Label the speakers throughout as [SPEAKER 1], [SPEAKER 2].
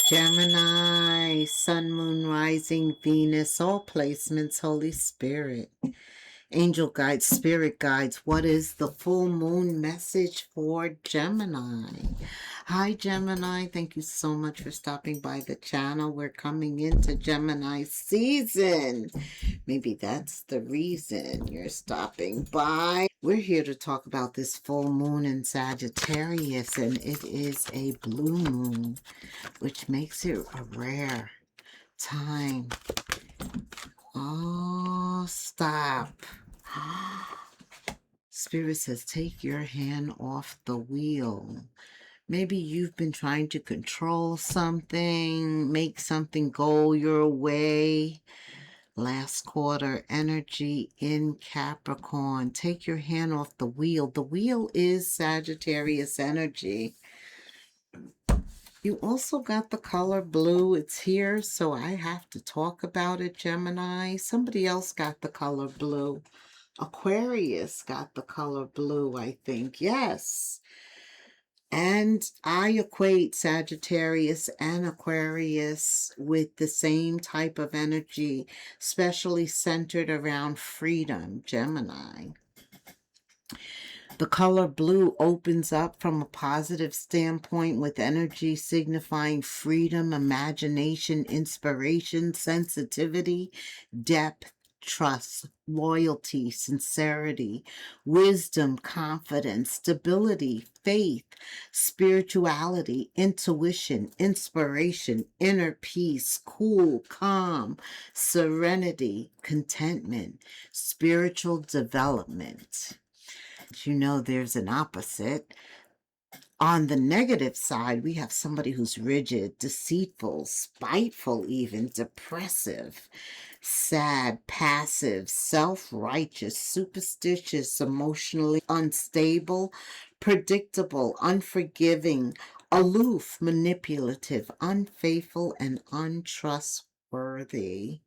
[SPEAKER 1] Gemini, Sun, Moon, Rising, Venus, all placements, Holy Spirit, angel guides, spirit guides. What is the full moon message for Gemini? Hi, Gemini. Thank you so much for stopping by the channel. We're coming into Gemini season. Maybe that's the reason you're stopping by. We're here to talk about this full moon in Sagittarius, and it is a blue moon, which makes it a rare time. Oh, stop. Spirit says, take your hand off the wheel. Maybe you've been trying to control something, make something go your way. Last quarter energy in Capricorn. Take your hand off the wheel. The wheel is Sagittarius energy. You also got the color blue. It's here, so I have to talk about it, Gemini. Somebody else got the color blue. Aquarius got the color blue, I think. Yes. And I equate Sagittarius and Aquarius with the same type of energy, especially centered around freedom, Gemini. The color blue opens up from a positive standpoint with energy signifying freedom, imagination, inspiration, sensitivity, depth, trust, loyalty, sincerity, wisdom, confidence, stability, faith, spirituality, intuition, inspiration, inner peace, cool, calm, serenity, contentment, spiritual development. You know, there's an opposite. On the negative side, we have somebody who's rigid, deceitful, spiteful, even depressive, sad, passive, self-righteous, superstitious, emotionally unstable, predictable, unforgiving, aloof, manipulative, unfaithful, and untrustworthy.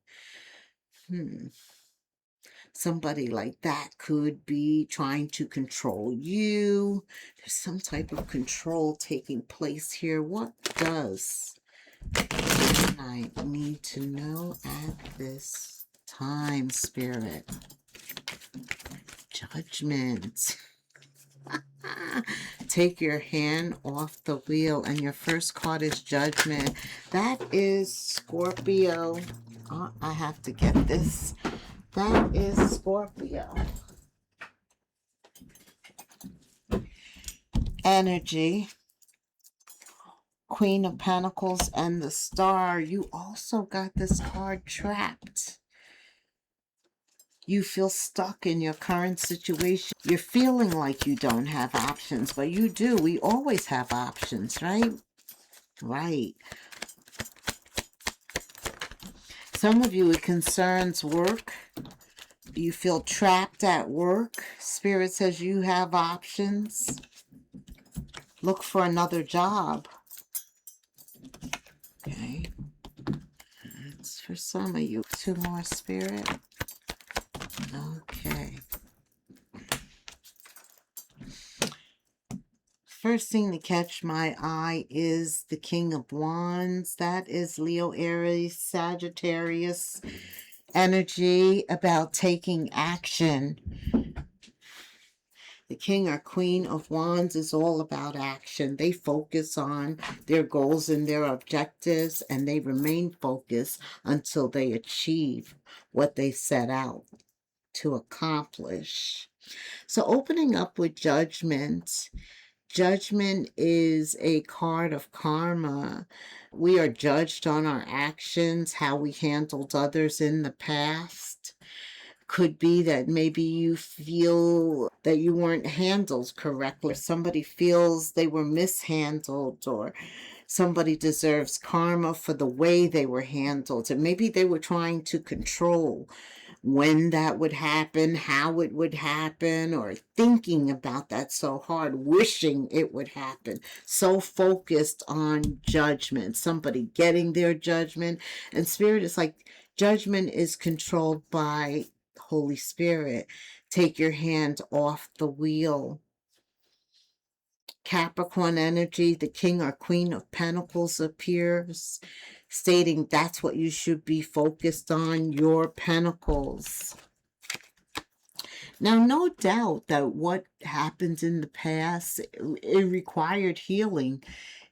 [SPEAKER 1] Somebody like that could be trying to control you. There's some type of control taking place here. What does I need to know at this time, Spirit? Judgment. Take your hand off the wheel, and your first card is Judgment. That is Scorpio. Oh, I have to get this. That is Scorpio energy. Queen of Pentacles and the Star. You also got this card Trapped. You feel stuck in your current situation. You're feeling like you don't have options, but you do. We always have options, right? Right. Some of you, it concerns work. You feel trapped at work. Spirit says you have options. Look for another job. Okay. That's for some of you. Two more, Spirit. Okay. First thing to catch my eye is the King of Wands. That is Leo, Aries, Sagittarius energy about taking action. The King or Queen of Wands is all about action. They focus on their goals and their objectives, and they remain focused until they achieve what they set out to accomplish. So opening up with Judgment. Judgment is a card of karma. We are judged on our actions, how we handled others in the past. Could be that maybe you feel that you weren't handled correctly. Somebody feels they were mishandled, or somebody deserves karma for the way they were handled. And maybe they were trying to control when that would happen, how it would happen, or thinking about that so hard, wishing it would happen, so focused on judgment, somebody getting their judgment. And Spirit is like, judgment is controlled by Holy Spirit. Take your hand off the wheel. Capricorn energy, the King or Queen of Pentacles appears, stating that's what you should be focused on, your pentacles. Now, no doubt that what happened in the past, it required healing.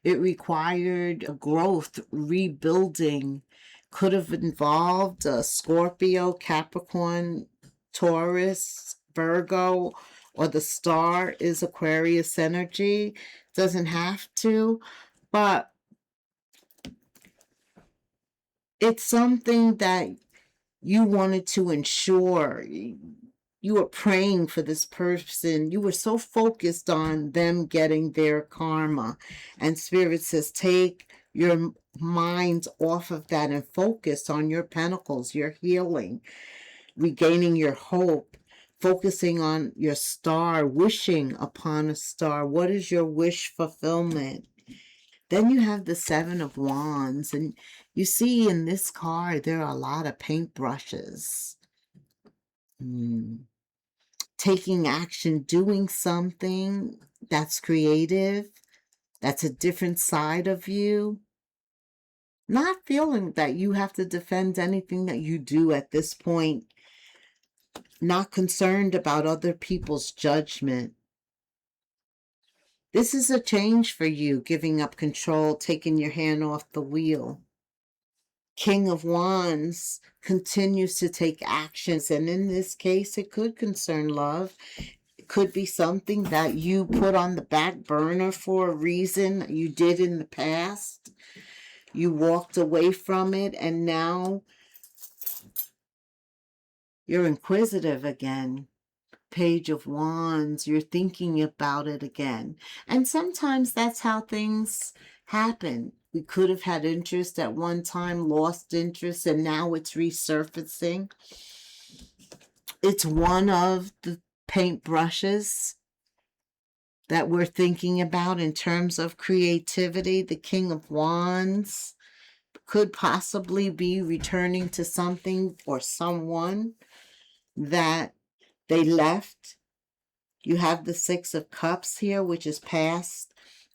[SPEAKER 1] It required a growth, rebuilding. Could have involved a Scorpio, Capricorn, Taurus, Virgo, or the star is Aquarius energy. Doesn't have to, but it's something that you wanted to ensure. You were praying for this person. You were so focused on them getting their karma. And Spirit says, take your mind off of that and focus on your pentacles, your healing, regaining your hope, focusing on your star, wishing upon a star. What is your wish fulfillment? Then you have the Seven of Wands, and you see in this card there are a lot of paintbrushes. Taking action, doing something that's creative, that's a different side of you. Not feeling that you have to defend anything that you do at this point. Not concerned about other people's judgment. This is a change for you, giving up control, taking your hand off the wheel. King of Wands continues to take actions, and in this case, it could concern love. It could be something that you put on the back burner for a reason you did in the past. You walked away from it, and now you're inquisitive again. Page of Wands, you're thinking about it again. And sometimes that's how things happen. We could have had interest at one time, lost interest, and now it's resurfacing. It's one of the paintbrushes that we're thinking about in terms of creativity. The King of Wands could possibly be returning to something or someone that they left. You have the Six of Cups here, which is past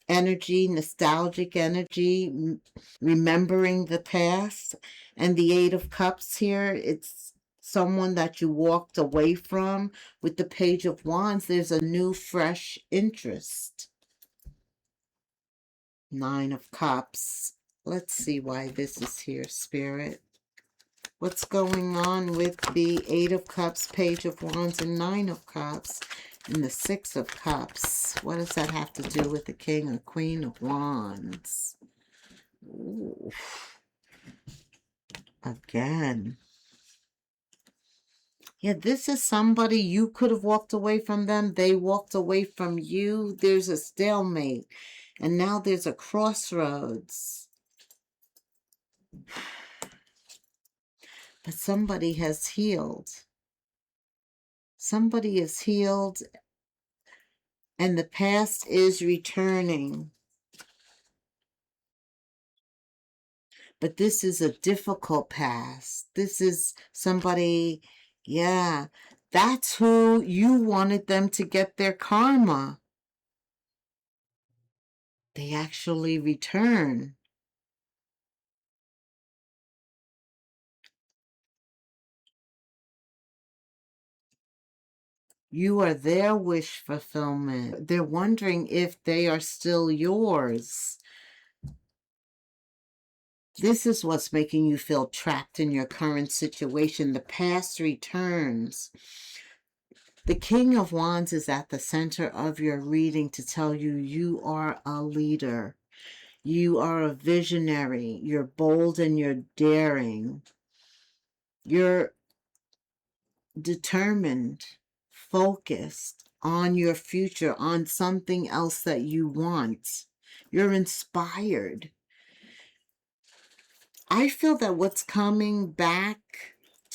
[SPEAKER 1] energy, nostalgic energy, remembering the past. And the Eight of Cups here, it's someone that you walked away from. With the Page of Wands, there's a new, fresh interest. Nine of Cups. Let's see why this is here, Spirit. What's going on with the Eight of Cups, Page of Wands, and Nine of Cups, and the Six of Cups? What does that have to do with the King or Queen of Wands? Ooh. Again. Yeah, this is somebody you could have walked away from them. They walked away from you. There's a stalemate. And now there's a crossroads. But somebody has healed. Somebody is healed, and the past is returning. But this is a difficult past. This is somebody, yeah, that's who you wanted them to get their karma. They actually return. You are their wish fulfillment. They're wondering if they are still yours. This is what's making you feel trapped in your current situation. The past returns. The King of Wands is at the center of your reading to tell you you are a leader. You are a visionary. You're bold and you're daring. You're determined, focused on your future, on something else that you want. You're inspired. I feel that what's coming back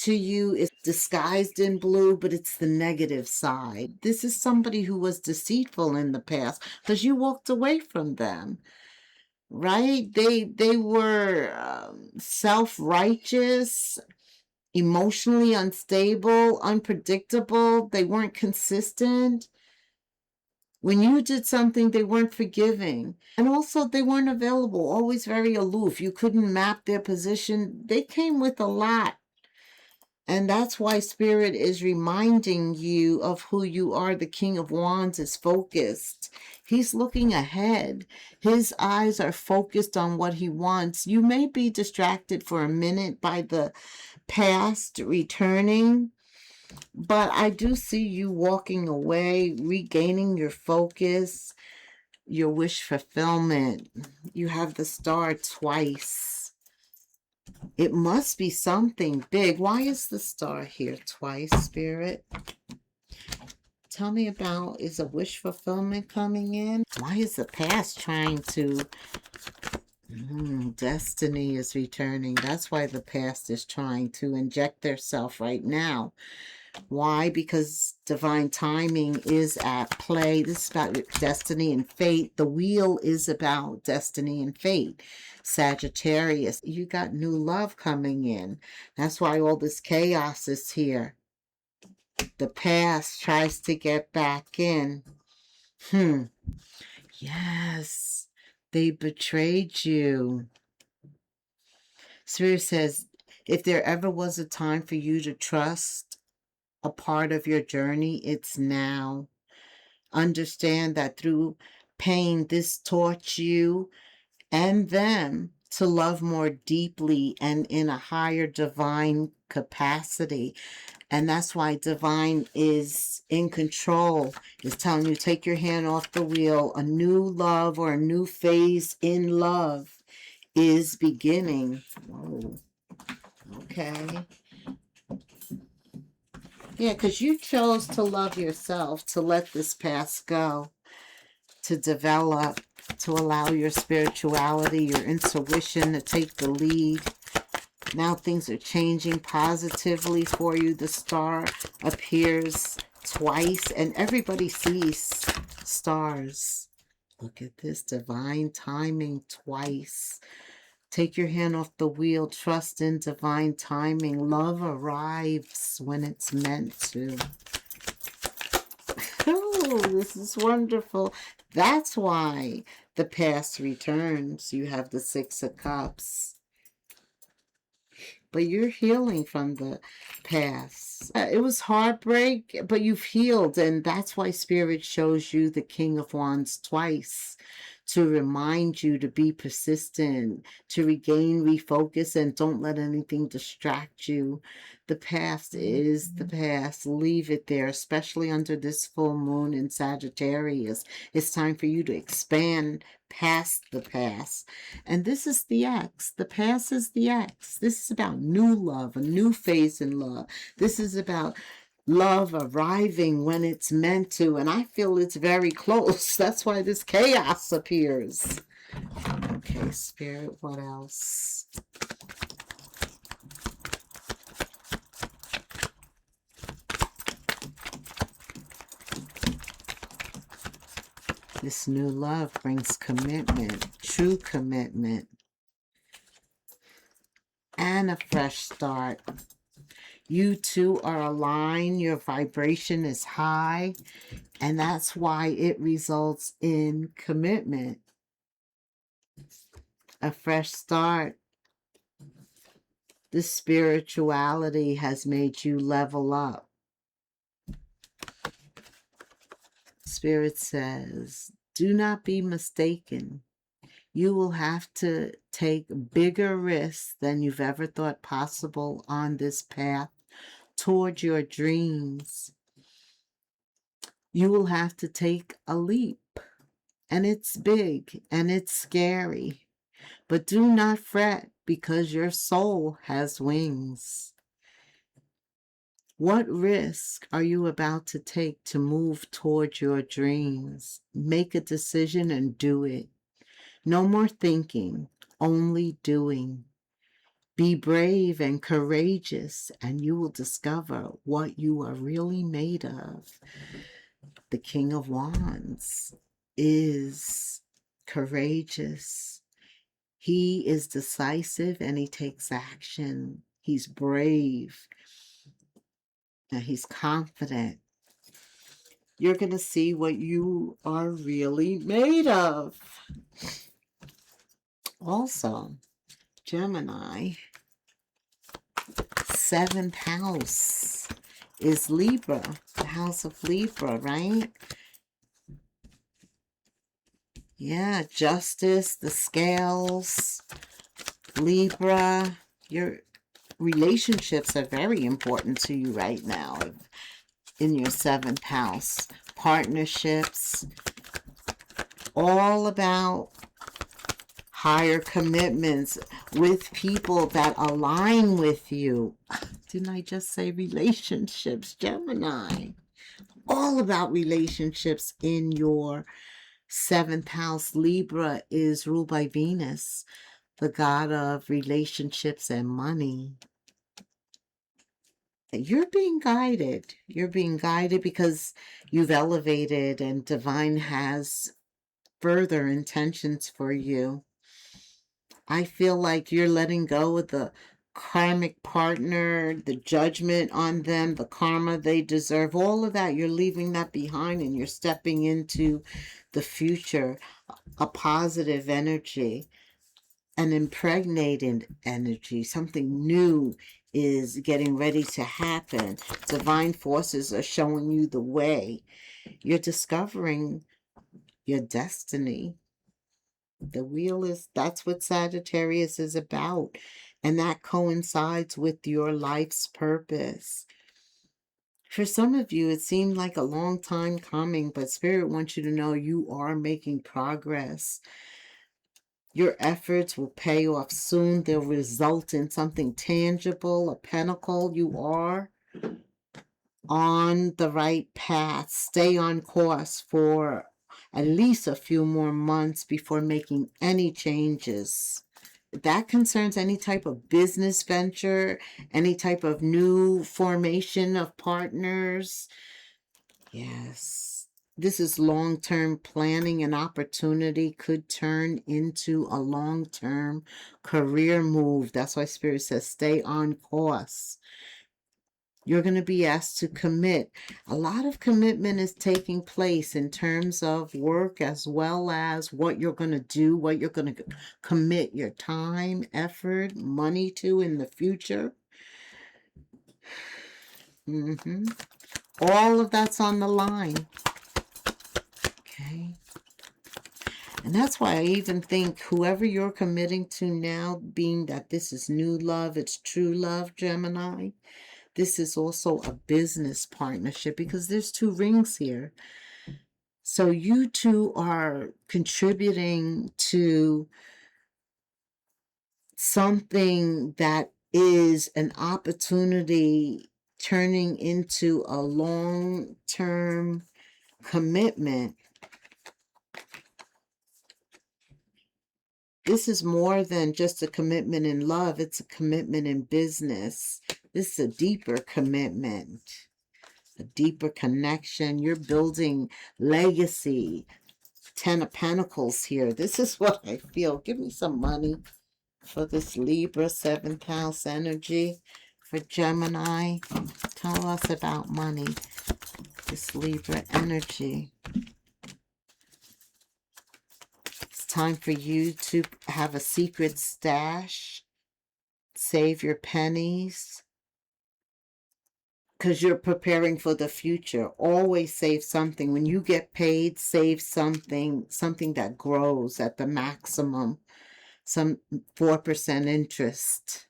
[SPEAKER 1] to you is disguised in blue, but it's the negative side. This is somebody who was deceitful in the past because you walked away from them, right? They were self-righteous, emotionally unstable, unpredictable. They weren't consistent. When you did something, they weren't forgiving. And also, they weren't available, always very aloof. You couldn't map their position. They came with a lot. And that's why Spirit is reminding you of who you are. The King of Wands is focused. He's looking ahead. His eyes are focused on what he wants. You may be distracted for a minute by the past returning, but I do see you walking away, regaining your focus, your wish fulfillment. You have the star twice. It must be something big. Why is the star here twice, Spirit? Tell me about, is a wish fulfillment coming in? Why is the past trying to... destiny is returning. That's why the past is trying to inject theirself right now. Why? Because divine timing is at play. This is about destiny and fate. The wheel is about destiny and fate. Sagittarius, you got new love coming in. That's why all this chaos is here. The past tries to get back in. Yes, they betrayed you. Spirit says, if there ever was a time for you to trust a part of your journey, it's now. Understand that through pain, this taught you and them to love more deeply and in a higher divine capacity. And that's why divine is in control. It's telling you, take your hand off the wheel. A new love or a new phase in love is beginning. Whoa. Okay. Yeah, because you chose to love yourself, to let this past go, to develop, to allow your spirituality, your intuition to take the lead. Now things are changing positively for you. The star appears twice, and everybody sees stars. Look at this divine timing twice. Take your hand off the wheel. Trust in divine timing. Love arrives when it's meant to. Oh, this is wonderful. That's why the past returns. You have the Six of Cups. But you're healing from the past. It was heartbreak, but you've healed. And that's why Spirit shows you the King of Wands twice, to remind you to be persistent, to regain, refocus, and don't let anything distract you. The past is the past. Leave it there, especially under this full moon in Sagittarius. It's time for you to expand past the past. And this is the X. The past is the X. This is about new love, a new phase in love. This is about love arriving when it's meant to, and I feel it's very close. That's why this chaos appears. Okay, Spirit, what else? This new love brings commitment, true commitment, and a fresh start. You two are aligned, your vibration is high, and that's why it results in commitment. A fresh start. This spirituality has made you level up. Spirit says, do not be mistaken. You will have to take bigger risks than you've ever thought possible on this path toward your dreams. You will have to take a leap, and it's big and it's scary. But do not fret, because your soul has wings. What risk are you about to take to move toward your dreams? Make a decision and do it. No more thinking, only doing. Be brave and courageous, and you will discover what you are really made of. The King of Wands is courageous. He is decisive and he takes action. He's brave and he's confident. You're going to see what you are really made of. Also, Gemini, seventh house is Libra, the house of Libra, right? Yeah, justice, the scales, Libra. Your relationships are very important to you right now in your seventh house. Partnerships, all about higher commitments with people that align with you. Didn't I just say relationships, Gemini? All about relationships in your seventh house. Libra is ruled by Venus, the god of relationships and money. You're being guided. You're being guided because you've elevated and divine has further intentions for you. I feel like you're letting go of the karmic partner, the judgment on them, the karma they deserve, all of that. You're leaving that behind and you're stepping into the future, a positive energy, an impregnated energy. Something new is getting ready to happen. Divine forces are showing you the way. You're discovering your destiny. The wheel is, that's what Sagittarius is about. And that coincides with your life's purpose. For some of you, it seemed like a long time coming, but Spirit wants you to know you are making progress. Your efforts will pay off soon. They'll result in something tangible, a pinnacle. You are on the right path. Stay on course for at least a few more months before making any changes. That concerns any type of business venture, any type of new formation of partners. Yes. This is long-term planning. An opportunity could turn into a long-term career move. That's why Spirit says stay on course. You're going to be asked to commit. A lot of commitment is taking place in terms of work as well as what you're going to do, what you're going to commit your time, effort, money to in the future. All of that's on the line. Okay. And that's why I even think whoever you're committing to now, being that this is new love, it's true love, Gemini, this is also a business partnership because there's two rings here. So you two are contributing to something that is an opportunity turning into a long-term commitment. This is more than just a commitment in love. It's a commitment in business. This is a deeper commitment, a deeper connection. You're building legacy. Ten of Pentacles here. This is what I feel. Give me some money for this Libra 7th house energy. For Gemini, tell us about money. This Libra energy. It's time for you to have a secret stash. Save your pennies. Because you're preparing for the future. Always save something. When you get paid, save something. Something that grows at the maximum. Some 4% interest.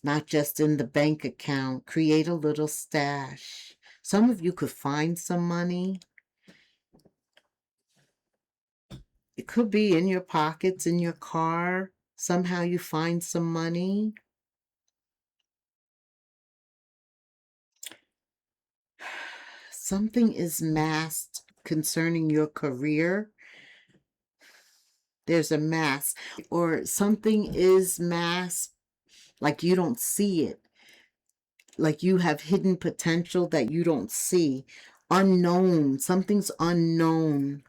[SPEAKER 1] Not just in the bank account. Create a little stash. Some of you could find some money. It could be in your pockets, in your car. Somehow you find some money. Something is masked concerning your career. There's a mask. Or something is masked like you don't see it. Like you have hidden potential that you don't see. Unknown. Something's unknown.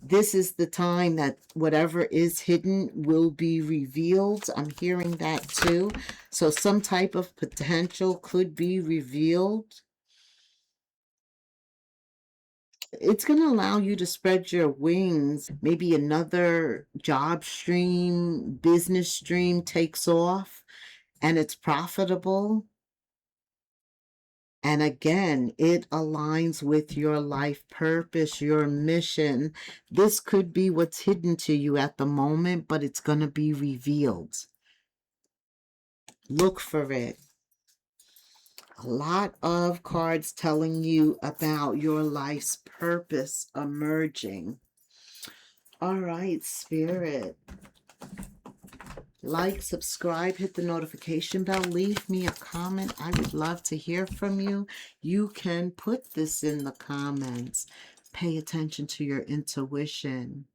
[SPEAKER 1] This is the time that whatever is hidden will be revealed. I'm hearing that too. So some type of potential could be revealed. It's going to allow you to spread your wings. Maybe another job stream, business stream takes off and it's profitable. And again, it aligns with your life purpose, your mission. This could be what's hidden to you at the moment, but it's going to be revealed. Look for it. A lot of cards telling you about your life's purpose emerging. All right, Spirit. Like, subscribe, hit the notification bell, leave me a comment. I would love to hear from you. You can put this in the comments. Pay attention to your intuition.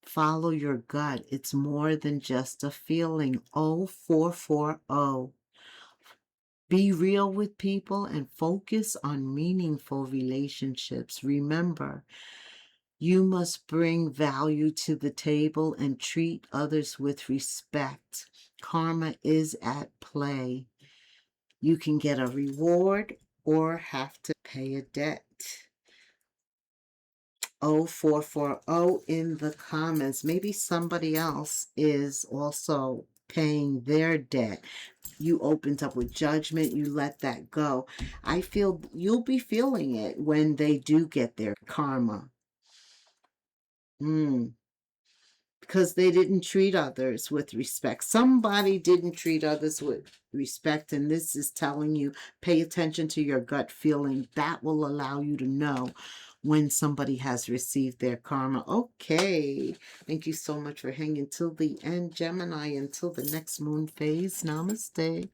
[SPEAKER 1] Follow your gut. It's more than just a feeling. 0440. Be real with people and focus on meaningful relationships. Remember, you must bring value to the table and treat others with respect. Karma is at play. You can get a reward or have to pay a debt. 0440 in the comments. Maybe somebody else is also paying their debt. You opened up with judgment, you let that go. I feel you'll be feeling it when they do get their karma. Because they didn't treat others with respect. Somebody didn't treat others with respect, and this is telling you, pay attention to your gut feeling. That will allow you to know when somebody has received their karma. Okay, thank you so much for hanging till the end, Gemini. Until the next moon phase, namaste.